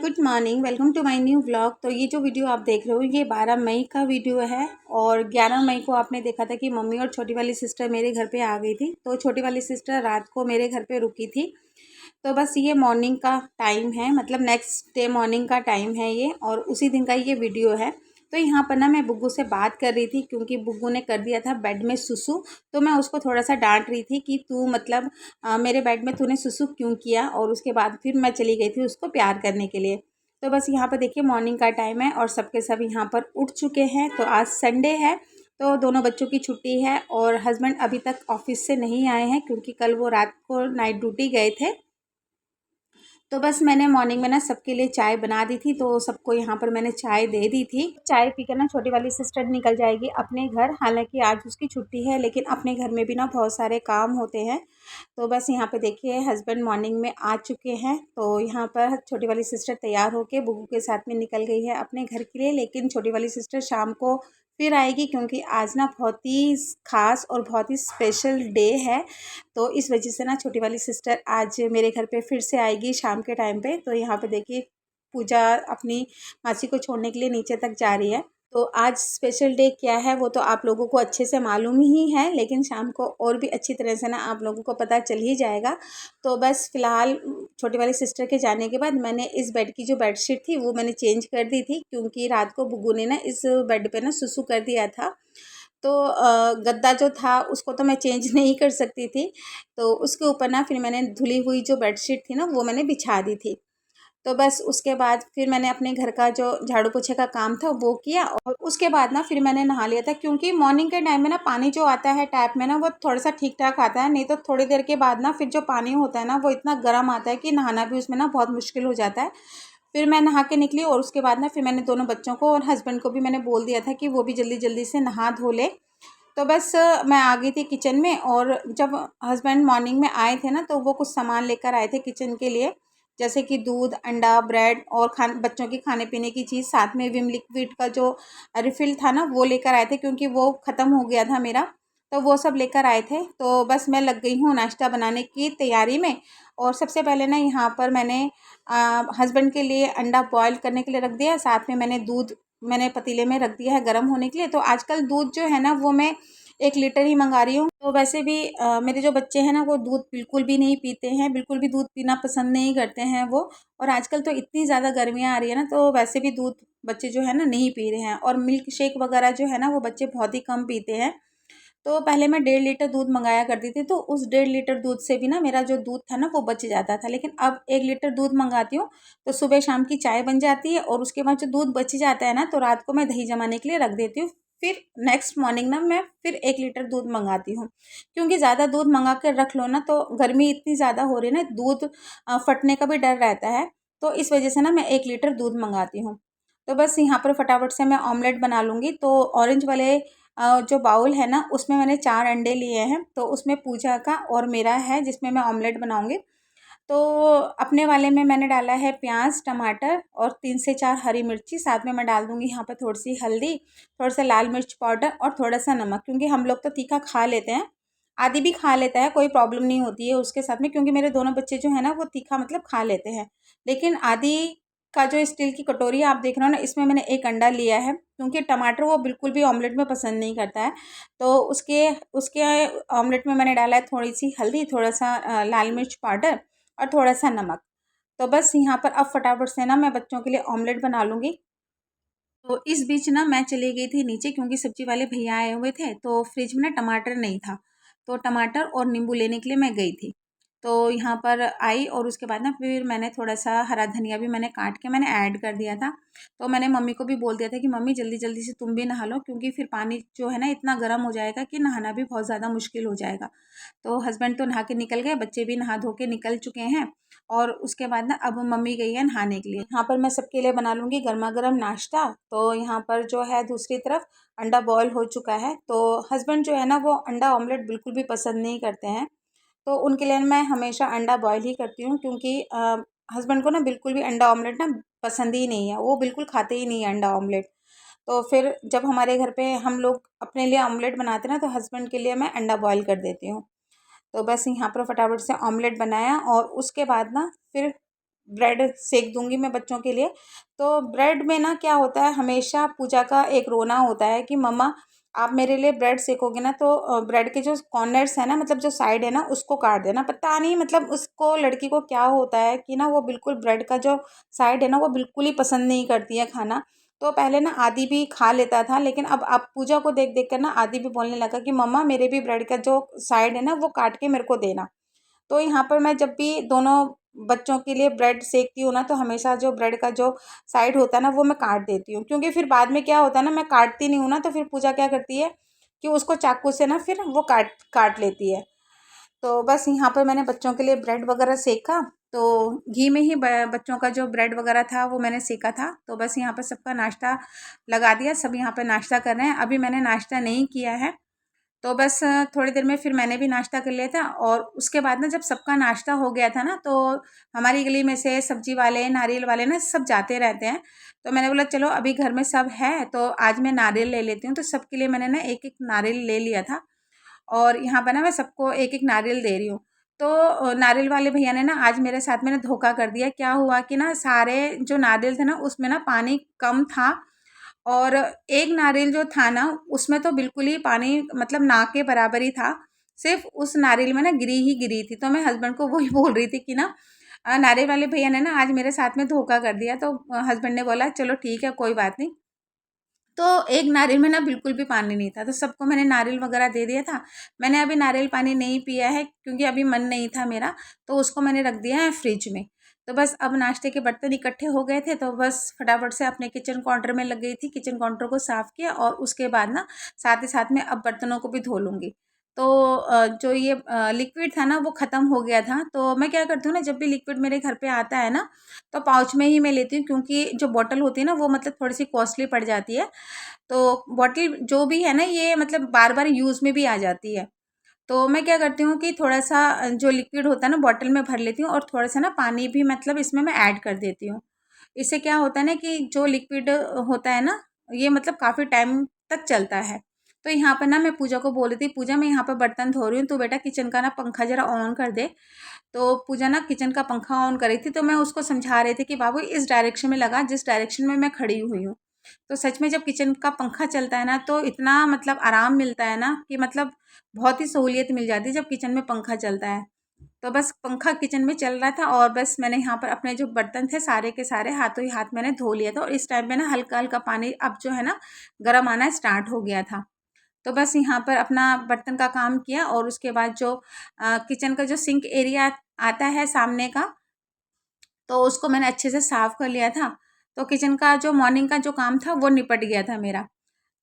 Good morning. Welcome to my new vlog. तो ये जो वीडियो आप देख रहे हो ये 12 मई का वीडियो है और 11 मई को आपने देखा था कि मम्मी और छोटी वाली सिस्टर मेरे घर पे आ गई थी। तो छोटी वाली सिस्टर रात को मेरे घर पे रुकी थी। तो बस ये मॉर्निंग का टाइम है, मतलब नेक्स्ट डे मॉर्निंग का टाइम है ये, और उसी दिन का ये वीडियो है। तो यहाँ पर ना मैं बुग्गू से बात कर रही थी क्योंकि बुग्गू ने कर दिया था बेड में सुसु। तो मैं उसको थोड़ा सा डांट रही थी कि तू मतलब मेरे बेड में तूने सुसु क्यों किया, और उसके बाद फिर मैं चली गई थी उसको प्यार करने के लिए। तो बस यहाँ पर देखिए मॉर्निंग का टाइम है और सबके सब यहाँ पर उठ चुके हैं। तो आज संडे है तो दोनों बच्चों की छुट्टी है और हस्बैंड अभी तक ऑफिस से नहीं आए हैं क्योंकि कल वो रात को नाइट ड्यूटी गए थे। तो बस मैंने मॉर्निंग में ना सबके लिए चाय बना दी थी, तो सबको यहाँ पर मैंने चाय दे दी थी। चाय पीकर ना छोटी वाली सिस्टर निकल जाएगी अपने घर, हालांकि आज उसकी छुट्टी है लेकिन अपने घर में भी ना बहुत सारे काम होते हैं। तो बस यहाँ पे देखिए हस्बैंड मॉर्निंग में आ चुके हैं। तो यहाँ पर छोटी वाली सिस्टर तैयार होके बुग्गू के साथ में निकल गई है अपने घर के लिए, लेकिन छोटी वाली सिस्टर शाम को फिर आएगी क्योंकि आज ना बहुत ही ख़ास और बहुत ही स्पेशल डे है। तो इस वजह से ना छोटी वाली सिस्टर आज मेरे घर पे फिर से आएगी शाम के टाइम पे। तो यहाँ पे देखिए पूजा अपनी मासी को छोड़ने के लिए नीचे तक जा रही है। तो आज स्पेशल डे क्या है वो तो आप लोगों को अच्छे से मालूम ही है, लेकिन शाम को और भी अच्छी तरह से ना आप लोगों को पता चल ही जाएगा। तो बस फ़िलहाल छोटी वाली सिस्टर के जाने के बाद मैंने इस बेड की जो बेडशीट थी वो मैंने चेंज कर दी थी क्योंकि रात को बुग्गू ने ना इस बेड पे ना सुसु कर दिया था। तो गद्दा जो था उसको तो मैं चेंज नहीं कर सकती थी, तो उसके ऊपर ना फिर मैंने धुली हुई जो बेडशीट थी ना वो मैंने बिछा दी थी। तो बस उसके बाद फिर मैंने अपने घर का जो झाड़ू पोछे का काम था वो किया और उसके बाद ना फिर मैंने नहा लिया था क्योंकि मॉर्निंग के टाइम में ना पानी जो आता है टैप में ना वो थोड़ा सा ठीक ठाक आता है, नहीं तो थोड़ी देर के बाद ना फिर जो पानी होता है ना वो इतना गर्म आता है कि नहाना भी उसमें ना बहुत मुश्किल हो जाता है। फिर मैं नहा के निकली और उसके बाद ना फिर मैंने दोनों बच्चों को और हस्बैंड को भी मैंने बोल दिया था कि वो भी जल्दी जल्दी से नहा धो ले। तो बस मैं आ गई थी किचन में, और जब हस्बैंड मॉर्निंग में आए थे ना तो वो कुछ सामान लेकर आए थे किचन के लिए, जैसे कि दूध, अंडा, ब्रेड और बच्चों की खाने पीने की चीज़, साथ में विम लिक्विड का जो रिफ़िल था ना वो लेकर आए थे क्योंकि वो ख़त्म हो गया था मेरा। तो वो सब लेकर आए थे। तो बस मैं लग गई हूँ नाश्ता बनाने की तैयारी में। और सबसे पहले ना यहाँ पर मैंने हस्बैंड के लिए अंडा बॉयल करने के लिए रख दिया, साथ में मैंने दूध मैंने पतीले में रख दिया है गर्म होने के लिए। तो आजकल दूध जो है ना वो मैं 1 लीटर ही मंगा रही हूँ। तो वैसे भी मेरे जो बच्चे हैं ना वो दूध बिल्कुल भी नहीं पीते हैं, बिल्कुल भी दूध पीना पसंद नहीं करते हैं वो। और आजकल तो इतनी ज़्यादा गर्मियाँ आ रही है ना तो वैसे भी दूध बच्चे जो है ना नहीं पी रहे हैं, और मिल्क शेक वगैरह जो है ना वो बच्चे बहुत ही कम पीते हैं। तो पहले मैं 1.5 लीटर दूध मंगाया करती थी, तो उस 1.5 लीटर दूध से भी ना मेरा जो दूध था ना वो बच जाता था, लेकिन अब 1 लीटर दूध मंगाती हूँ तो सुबह शाम की चाय बन जाती है और उसके बाद जो दूध बच जाता है ना तो रात को मैं दही जमाने के लिए रख देती हूँ। फिर नेक्स्ट मॉर्निंग ना मैं फिर 1 लीटर दूध मंगाती हूँ, क्योंकि ज़्यादा दूध मंगा कर रख लो ना तो गर्मी इतनी ज़्यादा हो रही है ना, दूध फटने का भी डर रहता है। तो इस वजह से ना मैं 1 लीटर दूध मंगाती हूँ। तो बस यहाँ पर फटाफट से मैं ऑमलेट बना लूँगी। तो ऑरेंज वाले जो बाउल है ना उसमें मैंने 4 अंडे लिए हैं, तो उसमें पूजा का और मेरा है जिसमें मैं ऑमलेट बनाऊंगी। तो अपने वाले में मैंने डाला है प्याज, टमाटर और 3 से 4 हरी मिर्ची, साथ में मैं डाल दूंगी यहाँ पर थोड़ी सी हल्दी, थोड़ा सा लाल मिर्च पाउडर और थोड़ा सा नमक, क्योंकि हम लोग तो तीखा खा लेते हैं। आदि भी खा लेता है, कोई प्रॉब्लम नहीं होती है उसके साथ में, क्योंकि मेरे दोनों बच्चे जो है ना वो तीखा मतलब खा लेते हैं। लेकिन आदि का जो स्टील की कटोरी आप देख रहे हो ना इसमें मैंने 1 अंडा लिया है क्योंकि टमाटर वो बिल्कुल भी ऑमलेट में पसंद नहीं करता है। तो उसके उसके ऑमलेट में मैंने डाला है थोड़ी सी हल्दी, थोड़ा सा लाल मिर्च पाउडर और थोड़ा सा नमक। तो बस यहाँ पर अब फटाफट से ना मैं बच्चों के लिए ऑमलेट बना लूँगी। तो इस बीच ना मैं चली गई थी नीचे क्योंकि सब्जी वाले भैया आए हुए थे, तो फ्रिज में ना टमाटर नहीं था, तो टमाटर और नींबू लेने के लिए मैं गई थी। तो यहाँ पर आई और उसके बाद ना फिर मैंने थोड़ा सा हरा धनिया भी मैंने काट के मैंने ऐड कर दिया था। तो मैंने मम्मी को भी बोल दिया था कि मम्मी जल्दी जल्दी से तुम भी नहा लो, क्योंकि फिर पानी जो है ना इतना गर्म हो जाएगा कि नहाना भी बहुत ज़्यादा मुश्किल हो जाएगा। तो हस्बैंड तो नहा के निकल गए, बच्चे भी नहा धो के निकल चुके हैं। और उसके बाद ना अब मम्मी गई है नहाने के लिए। यहाँ पर मैं सबके लिए बना लूँगी गर्मा गर्म नाश्ता। तो यहाँ पर जो है दूसरी तरफ अंडा बॉयल हो चुका है। तो हस्बैंड जो है ना वो अंडा ऑमलेट बिल्कुल भी पसंद नहीं करते हैं, तो उनके लिए मैं हमेशा अंडा बॉयल ही करती हूँ, क्योंकि हस्बैंड को ना बिल्कुल भी अंडा ऑमलेट ना पसंद ही नहीं है, वो बिल्कुल खाते ही नहीं है अंडा ऑमलेट। तो फिर जब हमारे घर पे हम लोग अपने लिए ऑमलेट बनाते हैं ना तो हस्बैंड के लिए मैं अंडा बॉयल कर देती हूँ। तो बस यहाँ पर फटाफट से ऑमलेट बनाया और उसके बाद ना फिर ब्रेड सेक दूंगी मैं बच्चों के लिए। तो ब्रेड में ना क्या होता है, हमेशा पूजा का एक रोना होता है कि मम्मा आप मेरे लिए ब्रेड सेकोगे ना तो ब्रेड के जो कॉर्नर्स है ना, मतलब जो साइड है ना उसको काट देना। पता नहीं मतलब उसको लड़की को क्या होता है कि ना वो बिल्कुल ब्रेड का जो साइड है ना वो बिल्कुल ही पसंद नहीं करती है खाना। तो पहले ना आदि भी खा लेता था, लेकिन अब पूजा को देख देख कर ना आदि भी बोलने लगा कि मम्मा मेरे भी ब्रेड का जो साइड है ना वो काट के मेरे को देना। तो यहाँ पर मैं जब भी दोनों बच्चों के लिए ब्रेड सेकती हूँ ना तो हमेशा जो ब्रेड का जो साइड होता है ना वो मैं काट देती हूँ, क्योंकि फिर बाद में क्या होता है ना, मैं काटती नहीं हूँ ना तो फिर पूजा क्या करती है कि उसको चाकू से ना फिर वो काट काट लेती है। तो बस यहाँ पर मैंने बच्चों के लिए ब्रेड वगैरह सेका। तो घी में ही बच्चों का जो ब्रेड वगैरह था वो मैंने सेका था। तो बस यहाँ पर सबका नाश्ता लगा दिया, सब यहाँ पर नाश्ता कर रहे हैं। अभी मैंने नाश्ता नहीं किया है, तो बस थोड़ी देर में फिर मैंने भी नाश्ता कर लिया था। और उसके बाद ना जब सबका नाश्ता हो गया था ना तो हमारी गली में से सब्जी वाले नारियल वाले ना सब जाते रहते हैं। तो मैंने बोला चलो अभी घर में सब है तो आज मैं नारियल ले लेती हूँ। तो सबके लिए मैंने ना एक एक नारियल ले लिया था और यहाँ पर ना मैं सबको एक एक नारियल दे रही हूँ। तो नारियल वाले भैया ने ना आज मेरे साथ में ना धोखा कर दिया। क्या हुआ कि ना सारे जो नारियल थे ना उसमें ना पानी कम था, और एक नारियल जो था ना उसमें तो बिल्कुल ही पानी मतलब ना के बराबर ही था। सिर्फ उस नारियल में ना गिरी ही गिरी थी। तो मैं हस्बैंड को वही बोल रही थी कि ना नारियल वाले भैया ने ना आज मेरे साथ में धोखा कर दिया। तो हस्बैंड ने बोला चलो ठीक है कोई बात नहीं। तो एक नारियल में ना बिल्कुल भी पानी नहीं था, तो सबको मैंने नारियल वगैरह दे दिया था। मैंने अभी नारियल पानी नहीं पिया है क्योंकि अभी मन नहीं था मेरा, तो उसको मैंने रख दिया है फ्रिज में। तो बस अब नाश्ते के बर्तन इकट्ठे हो गए थे तो बस फटाफट से अपने किचन काउंटर में लग गई थी। किचन काउंटर को साफ़ किया और उसके बाद ना साथ ही साथ में अब बर्तनों को भी धो लूँगी। तो जो ये लिक्विड था ना वो ख़त्म हो गया था। तो मैं क्या करती हूँ ना, जब भी लिक्विड मेरे घर पे आता है ना तो पाउच में ही मैं लेती हूँ, क्योंकि जो बॉटल होती है ना वो मतलब थोड़ी सी कॉस्टली पड़ जाती है। तो बॉटल जो भी है ना ये मतलब बार बार यूज़ में भी आ जाती है। तो मैं क्या करती हूँ कि थोड़ा सा जो लिक्विड होता है ना बॉटल में भर लेती हूँ और थोड़ा सा ना पानी भी मतलब इसमें मैं ऐड कर देती हूँ। इससे क्या होता है ना कि जो लिक्विड होता है ना ये मतलब काफ़ी टाइम तक चलता है। तो यहाँ पर ना मैं पूजा को बोल रही थी, पूजा मैं यहाँ पर बर्तन धो रही हूँ तो बेटा किचन का ना पंखा ज़रा ऑन कर दे। तो पूजा ना किचन का पंखा ऑन करी थी, तो मैं उसको समझा रही थी कि बाबू इस डायरेक्शन में लगा जिस डायरेक्शन में मैं खड़ी हुई हूँ। तो सच में जब किचन का पंखा चलता है ना तो इतना मतलब आराम मिलता है ना कि मतलब बहुत ही सहूलियत मिल जाती है जब किचन में पंखा चलता है। तो बस पंखा किचन में चल रहा था और बस मैंने यहाँ पर अपने जो बर्तन थे सारे के सारे हाथों ही हाथ मैंने धो लिया था। और इस टाइम पे ना हल्का हल्का पानी अब जो है ना गर्म आना स्टार्ट हो गया था। तो बस यहाँ पर अपना बर्तन का काम किया और उसके बाद जो किचन का जो सिंक एरिया आता है सामने का, तो उसको मैंने अच्छे से साफ़ कर लिया था। तो किचन का जो मॉर्निंग का जो काम था वो निपट गया था मेरा।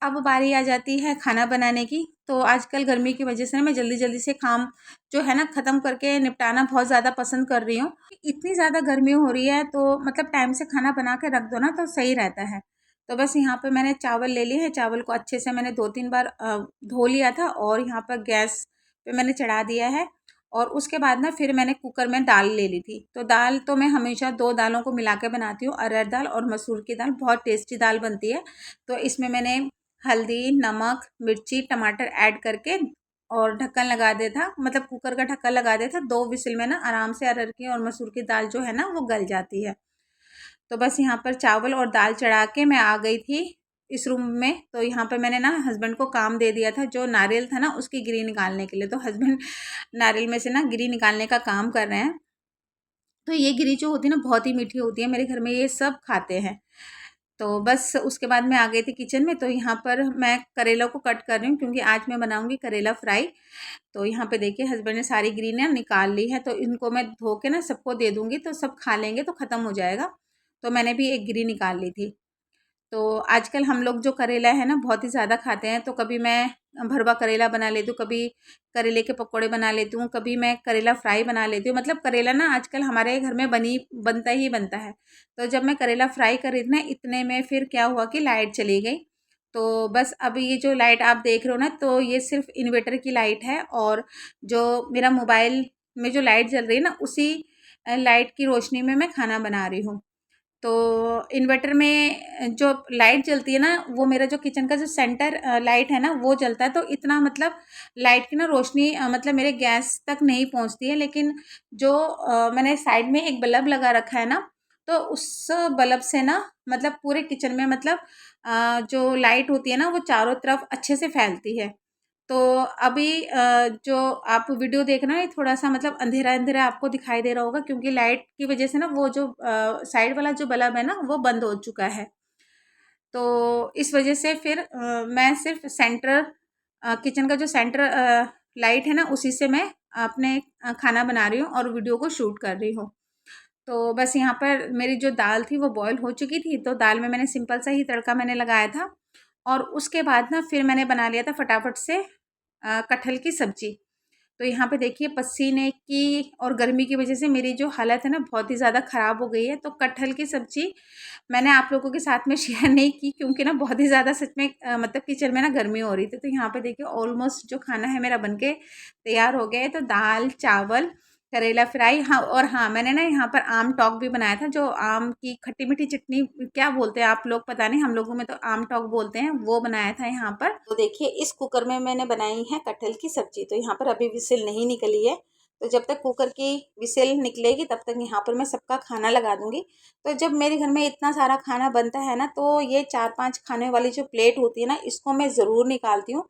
अब बारी आ जाती है खाना बनाने की। तो आजकल गर्मी की वजह से ना मैं जल्दी जल्दी से काम जो है ना ख़त्म करके निपटाना बहुत ज़्यादा पसंद कर रही हूँ। इतनी ज़्यादा गर्मी हो रही है तो मतलब टाइम से खाना बना के रख दो ना तो सही रहता है। तो बस यहाँ पे मैंने चावल ले लिए हैं, चावल को अच्छे से मैंने 2-3 बार धो लिया था और यहाँ पर गैस पे मैंने चढ़ा दिया है। और उसके बाद ना फिर मैंने कुकर में दाल ले ली थी। तो दाल तो मैं हमेशा 2 दालों को मिला के बनाती हूँ, अरहर दाल और मसूर की दाल, बहुत टेस्टी दाल बनती है। तो इसमें मैंने हल्दी, नमक, मिर्ची, टमाटर ऐड करके और ढक्कन लगा दिया था, मतलब कुकर का ढक्कन लगा दिया था। 2 विसिल में ना आराम से अरहर की और मसूर की दाल जो है ना वो गल जाती है। तो बस यहाँ पर चावल और दाल चढ़ा के मैं आ गई थी इस रूम में। तो यहाँ पर मैंने ना हस्बैंड को काम दे दिया था जो नारियल था ना उसकी गिरी निकालने के लिए। तो हस्बैंड नारियल में से ना गिरी निकालने का काम कर रहे हैं। तो ये गिरी जो होती है ना बहुत ही मीठी होती है, मेरे घर में ये सब खाते हैं। तो बस उसके बाद मैं आ गई थी किचन में। तो यहाँ पर मैं करेला को कट कर रही हूँ क्योंकि आज मैं बनाऊँगी करेला फ्राई। तो यहाँ पे देखिए हस्बैंड ने सारी ग्रीन निकाल ली है, तो इनको मैं धो के ना सबको दे दूँगी तो सब खा लेंगे तो ख़त्म हो जाएगा। तो मैंने भी एक गिरी निकाल ली थी। तो आजकल हम लोग जो करेला है ना बहुत ही ज़्यादा खाते हैं। तो कभी मैं भरवा करेला बना लेती हूँ, कभी करेले के पकौड़े बना लेती हूँ, कभी मैं करेला फ्राई बना लेती हूँ। मतलब करेला ना आजकल हमारे घर में बनता ही बनता है। तो जब मैं करेला फ्राई कर रही थी ना इतने में फिर क्या हुआ कि लाइट चली गई। तो बस अब ये जो लाइट आप देख रहे हो ना तो ये सिर्फ इन्वर्टर की लाइट है, और जो मेरा मोबाइल में जो लाइट जल रही है ना उसी लाइट की रोशनी में मैं खाना बना रही हूँ। तो इन्वर्टर में जो लाइट जलती है ना, वो मेरा जो किचन का जो सेंटर लाइट है ना वो जलता है, तो इतना मतलब लाइट की ना रोशनी मतलब मेरे गैस तक नहीं पहुंचती है। लेकिन जो मैंने साइड में एक बल्ब लगा रखा है ना, तो उस बल्ब से ना मतलब पूरे किचन में मतलब जो लाइट होती है ना वो चारों तरफ अच्छे से फैलती है। तो अभी जो आप वीडियो देख रहे हैं थोड़ा-सा मतलब अंधेरा-अंधेरा आपको दिखाई दे रहा होगा, क्योंकि लाइट की वज़ह से ना वो जो साइड वाला जो बल्ब है ना वो बंद हो चुका है। तो इस वज़ह से फिर मैं सिर्फ़ सेंटर किचन का जो सेंटर लाइट है ना उसी से मैं अपने खाना बना रही हूँ और वीडियो को शूट कर रही हूँ। तो बस यहाँ पर मेरी जो दाल थी वो बॉयल हो चुकी थी, तो दाल में मैंने सिंपल सा ही तड़का मैंने लगाया था और उसके बाद ना फिर मैंने बना लिया था फटाफट से कटहल की सब्ज़ी। तो यहाँ पे देखिए पसीने की और गर्मी की वज़ह से मेरी जो हालत है ना बहुत ही ज़्यादा ख़राब हो गई है। तो कटहल की सब्ज़ी मैंने आप लोगों के साथ में शेयर नहीं की, क्योंकि ना बहुत ही ज़्यादा सच में मतलब किचन में ना गर्मी हो रही थी। तो यहाँ पे देखिए ऑलमोस्ट जो खाना है मेरा बनके तैयार हो गया है। तो दाल, चावल, करेला फ्राई, हाँ और हाँ मैंने ना यहाँ पर आम टॉक भी बनाया था, जो आम की खट्टी-मीठी चटनी क्या बोलते हैं आप लोग पता नहीं, हम लोगों में तो आम टॉक बोलते हैं, वो बनाया था यहाँ पर। तो देखिए इस कुकर में मैंने बनाई है कटहल की सब्ज़ी। तो यहाँ पर अभी विसिल नहीं निकली है, तो जब तक कुकर की विसिल निकलेगी तब तक यहाँ पर मैं सबका खाना लगा दूँगी। तो जब मेरे घर में इतना सारा खाना बनता है ना, तो ये 4-5 खाने वाली जो प्लेट होती है ना, इसको मैं ज़रूर निकालती हूँ,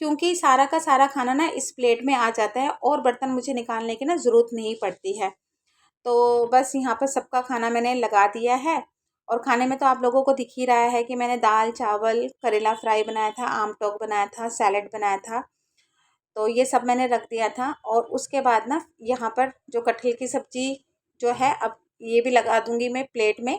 क्योंकि सारा का सारा खाना ना इस प्लेट में आ जाता है और बर्तन मुझे निकालने की ना ज़रूरत नहीं पड़ती है। तो बस यहाँ पर सबका खाना मैंने लगा दिया है और खाने में तो आप लोगों को दिख ही रहा है कि मैंने दाल, चावल, करेला फ्राई बनाया था, आम टोक बनाया था, सैलेड बनाया था। तो ये सब मैंने रख दिया था और उसके बाद ना यहाँ पर जो कटहल की सब्ज़ी जो है, अब ये भी लगा दूँगी मैं प्लेट में।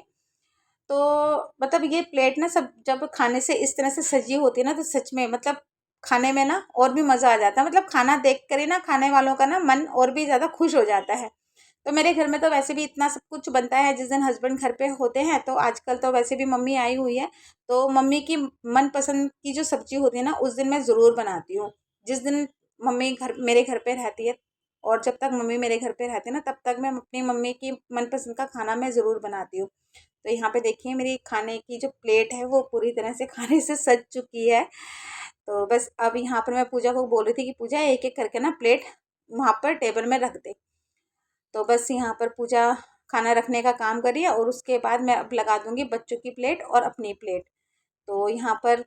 तो मतलब ये प्लेट ना सब जब खाने से इस तरह से सजी होती है ना, तो सच में मतलब खाने में ना और भी मज़ा आ जाता है। मतलब खाना देख कर ही ना खाने वालों का ना मन और भी ज़्यादा खुश हो जाता है। तो मेरे घर में तो वैसे भी इतना सब कुछ बनता है, जिस दिन हस्बैंड घर पे होते हैं, तो आजकल तो वैसे भी मम्मी आई हुई है, तो मम्मी की मनपसंद की जो सब्जी होती है ना उस दिन मैं ज़रूर बनाती हूँ। जिस दिन मम्मी घर मेरे घर पे रहती है और जब तक मम्मी मेरे घर पे रहती है ना, तब तक मैं अपनी मम्मी की मनपसंद का खाना मैं ज़रूर बनाती हूँ। तो यहाँ पे देखिए मेरी खाने की जो प्लेट है वो पूरी तरह से खाने से सज चुकी है। तो बस अब यहाँ पर मैं पूजा को बोल रही थी कि पूजा एक एक करके ना प्लेट वहाँ पर टेबल में रख दे। तो बस यहाँ पर पूजा खाना रखने का काम करी है और उसके बाद मैं अब लगा दूँगी बच्चों की प्लेट और अपनी प्लेट। तो यहाँ पर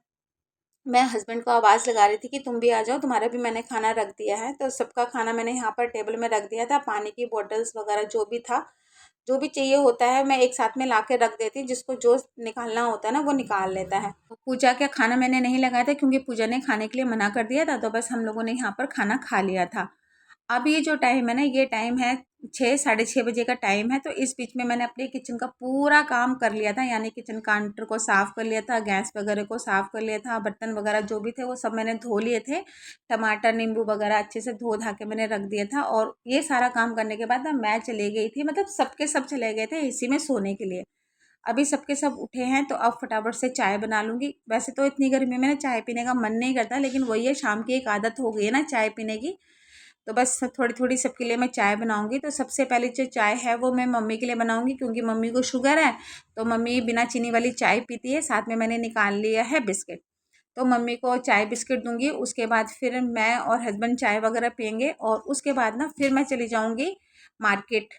मैं हस्बैंड को आवाज़ लगा रही थी कि तुम भी आ जाओ, तुम्हारा भी मैंने खाना रख दिया है। तो सबका खाना मैंने यहाँ पर टेबल में रख दिया था, पानी की बॉटल्स वगैरह जो भी था, जो भी चाहिए होता है मैं एक साथ में ला के रख देती हूँ, जिसको जो निकालना होता है ना वो निकाल लेता है। तो पूजा का खाना मैंने नहीं लगाया था, क्योंकि पूजा ने खाने के लिए मना कर दिया था, तो बस हम लोगों ने यहाँ पर खाना खा लिया था। अब ये जो टाइम है ना, ये टाइम है 6 साढ़े 6 बजे का टाइम है। तो इस बीच में मैंने अपने किचन का पूरा काम कर लिया था, यानी किचन काउंटर को साफ़ कर लिया था, गैस वगैरह को साफ़ कर लिया था, बर्तन वगैरह जो भी थे वो सब मैंने धो लिए थे। टमाटर, नींबू वगैरह अच्छे से धो धा के मैंने रख दिया था और ये सारा काम करने के बाद ना मैं चली गई थी, मतलब सबके सब चले गए थे एसी में सोने के लिए। अभी सबके सब उठे हैं, तो अब फटाफट से चाय बना लूँगी। वैसे तो इतनी गर्मी में ना चाय पीने का मन नहीं करता, लेकिन वही है, शाम की एक आदत हो गई है ना चाय पीने की। तो बस थोड़ी-थोड़ी सबके लिए मैं चाय बनाऊँगी। तो सबसे पहले जो चाय है वो मैं मम्मी के लिए बनाऊँगी, क्योंकि मम्मी को शुगर है, तो मम्मी बिना चीनी वाली चाय पीती है। साथ में मैंने निकाल लिया है बिस्किट, तो मम्मी को चाय बिस्किट दूँगी। उसके बाद फिर मैं और हस्बैंड चाय वगैरह पिएँगे और उसके बाद ना फिर मैं चली जाऊँगी मार्केट।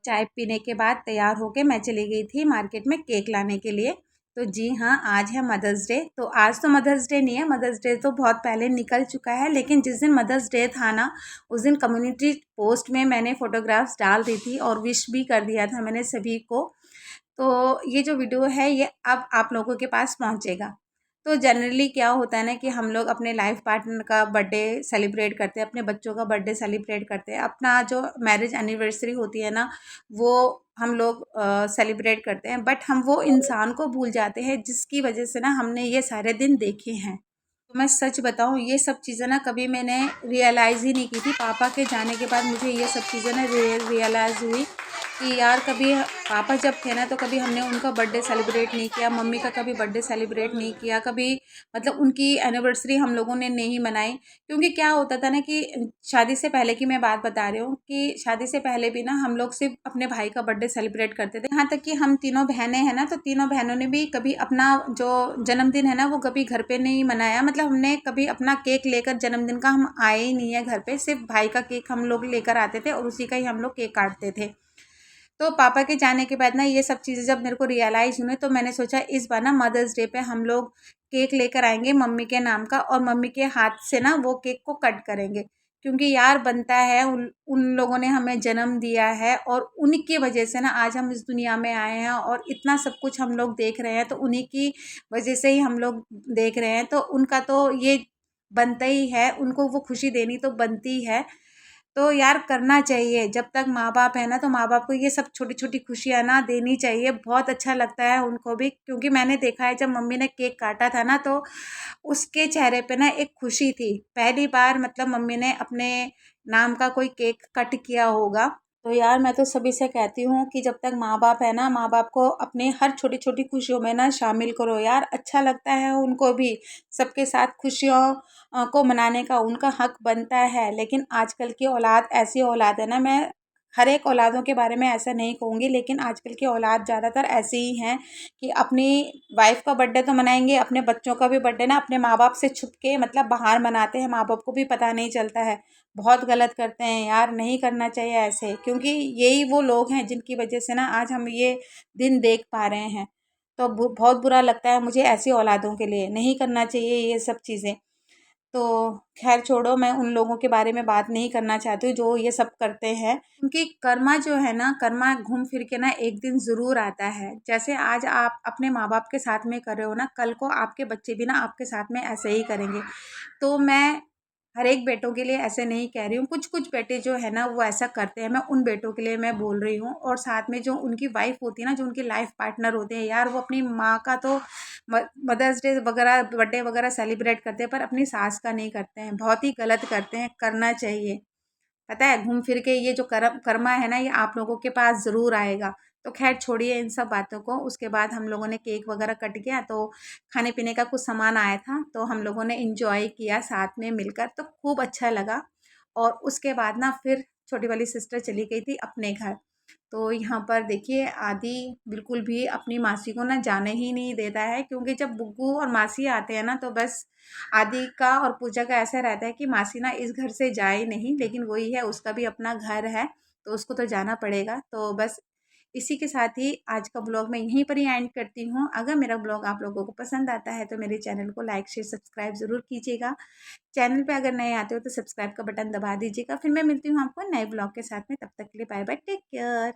चाय पीने के बाद तैयार होके मैं चली गई थी मार्केट में केक लाने के लिए। तो जी हाँ, आज है मदर्स डे। तो आज तो मदर्स डे नहीं है, मदर्स डे तो बहुत पहले निकल चुका है, लेकिन जिस दिन मदर्स डे था ना, उस दिन कम्युनिटी पोस्ट में मैंने फ़ोटोग्राफ्स डाल दी थी और विश भी कर दिया था मैंने सभी को। तो ये जो वीडियो है ये अब आप लोगों के पास पहुँचेगा। तो जनरली क्या होता है ना कि हम लोग अपने लाइफ पार्टनर का बर्थडे सेलिब्रेट करते हैं, अपने बच्चों का बर्थडे सेलिब्रेट करते हैं, अपना जो मैरिज एनिवर्सरी होती है ना वो हम लोग सेलिब्रेट करते हैं, बट हम वो इंसान को भूल जाते हैं जिसकी वजह से ना हमने ये सारे दिन देखे हैं। तो मैं सच बताऊँ, ये सब चीज़ें ना कभी मैंने रियलाइज़ ही नहीं की थी। पापा के जाने के बाद मुझे ये सब चीज़ें ना रियलाइज़ हुई कि यार कभी पापा जब थे ना तो कभी हमने उनका बर्थडे सेलिब्रेट नहीं किया, मम्मी का कभी बर्थडे सेलिब्रेट नहीं किया, कभी मतलब उनकी एनिवर्सरी हम लोगों ने नहीं मनाई। क्योंकि क्या होता था ना कि शादी से पहले की मैं बात बता रही हूँ कि शादी से पहले भी ना हम लोग सिर्फ अपने भाई का बर्थडे सेलिब्रेट करते थे। यहाँ तक कि हम तीनों बहनें हैं ना, तो तीनों बहनों ने भी कभी अपना जो जन्मदिन है ना वो कभी घर पे नहीं मनाया। मतलब हमने कभी अपना केक लेकर जन्मदिन का हम आए ही नहीं है घर पे, सिर्फ भाई का केक हम लोग लेकर आते थे और उसी का ही हम लोग केक काटते थे। तो पापा के जाने के बाद ना ये सब चीज़ें जब मेरे को रियलाइज़ हुई तो मैंने सोचा इस बार ना मदर्स डे पे हम लोग केक लेकर आएंगे मम्मी के नाम का, और मम्मी के हाथ से ना वो केक को कट करेंगे। क्योंकि यार बनता है, उन उन लोगों ने हमें जन्म दिया है और उन्हीं की वजह से ना आज हम इस दुनिया में आए हैं और इतना सब कुछ हम लोग देख रहे हैं, तो उन्हीं की वजह से ही हम लोग देख रहे हैं। तो उनका तो ये बनता ही है, उनको वो खुशी देनी तो बनती है। तो यार करना चाहिए, जब तक माँ बाप है ना तो माँ बाप को ये सब छोटी छोटी खुशियाँ ना देनी चाहिए। बहुत अच्छा लगता है उनको भी, क्योंकि मैंने देखा है जब मम्मी ने केक काटा था ना तो उसके चेहरे पे ना एक खुशी थी। पहली बार मतलब मम्मी ने अपने नाम का कोई केक कट किया होगा। तो यार मैं तो सभी से कहती हूँ कि जब तक माँ बाप है ना, माँ बाप को अपने हर छोटी छोटी खुशियों में ना शामिल करो यार, अच्छा लगता है उनको भी। सबके साथ खुशियों को मनाने का उनका हक बनता है। लेकिन आजकल की औलाद ऐसी औलाद है ना, मैं हर एक औलादों के बारे में ऐसा नहीं कहूँगी, लेकिन आजकल की औलाद ज़्यादातर ऐसे ही हैं कि अपनी वाइफ का बर्थडे तो मनाएंगे, अपने बच्चों का भी बर्थडे ना अपने माँ बाप से छुप के मतलब बाहर मनाते हैं, माँ बाप को भी पता नहीं चलता है। बहुत गलत करते हैं यार, नहीं करना चाहिए ऐसे, क्योंकि यही वो लोग हैं जिनकी वजह से ना आज हम ये दिन देख पा रहे हैं। तो बहुत बुरा लगता है मुझे ऐसी औलादों के लिए, नहीं करना चाहिए ये सब चीज़ें। तो खैर छोड़ो, मैं उन लोगों के बारे में बात नहीं करना चाहती हूँ जो ये सब करते हैं, क्योंकि कर्मा जो है ना, कर्मा घूम फिर के ना एक दिन ज़रूर आता है। जैसे आज आप अपने माँ बाप के साथ में कर रहे हो ना, कल को आपके बच्चे भी ना आपके साथ में ऐसे ही करेंगे। तो मैं हर एक बेटों के लिए ऐसे नहीं कह रही हूँ, कुछ कुछ बेटे जो है ना वो ऐसा करते हैं, मैं उन बेटों के लिए मैं बोल रही हूँ। और साथ में जो उनकी वाइफ होती है ना, जो उनकी लाइफ पार्टनर होते हैं यार, वो अपनी माँ का तो मदर्स डे वगैरह बर्थडे वगैरह सेलिब्रेट करते हैं, पर अपनी सास का नहीं करते हैं। बहुत ही गलत करते हैं, करना चाहिए। पता है घूम फिर के ये जो कर्मा है ना, ये आप लोगों के पास ज़रूर आएगा। तो खैर छोड़िए इन सब बातों को। उसके बाद हम लोगों ने केक वगैरह कट गया, तो खाने पीने का कुछ सामान आया था, तो हम लोगों ने इंजॉय किया साथ में मिलकर, तो खूब अच्छा लगा। और उसके बाद ना फिर छोटी वाली सिस्टर चली गई थी अपने घर। तो यहाँ पर देखिए आदि बिल्कुल भी अपनी मासी को ना जाने ही नहीं देता है, क्योंकि जब बुग्गू और मासी आते हैं ना तो बस आदि का और पूजा का ऐसा रहता है कि मासी ना इस घर से जाए नहीं, लेकिन वही है, उसका भी अपना घर है तो उसको तो जाना पड़ेगा। तो बस इसी के साथ ही आज का ब्लॉग मैं यहीं पर ही एंड करती हूँ। अगर मेरा ब्लॉग आप लोगों को पसंद आता है तो मेरे चैनल को लाइक शेयर सब्सक्राइब ज़रूर कीजिएगा। चैनल पे अगर नए आते हो तो सब्सक्राइब का बटन दबा दीजिएगा। फिर मैं मिलती हूँ आपको नए ब्लॉग के साथ में, तब तक के लिए बाय बाय, टेक केयर।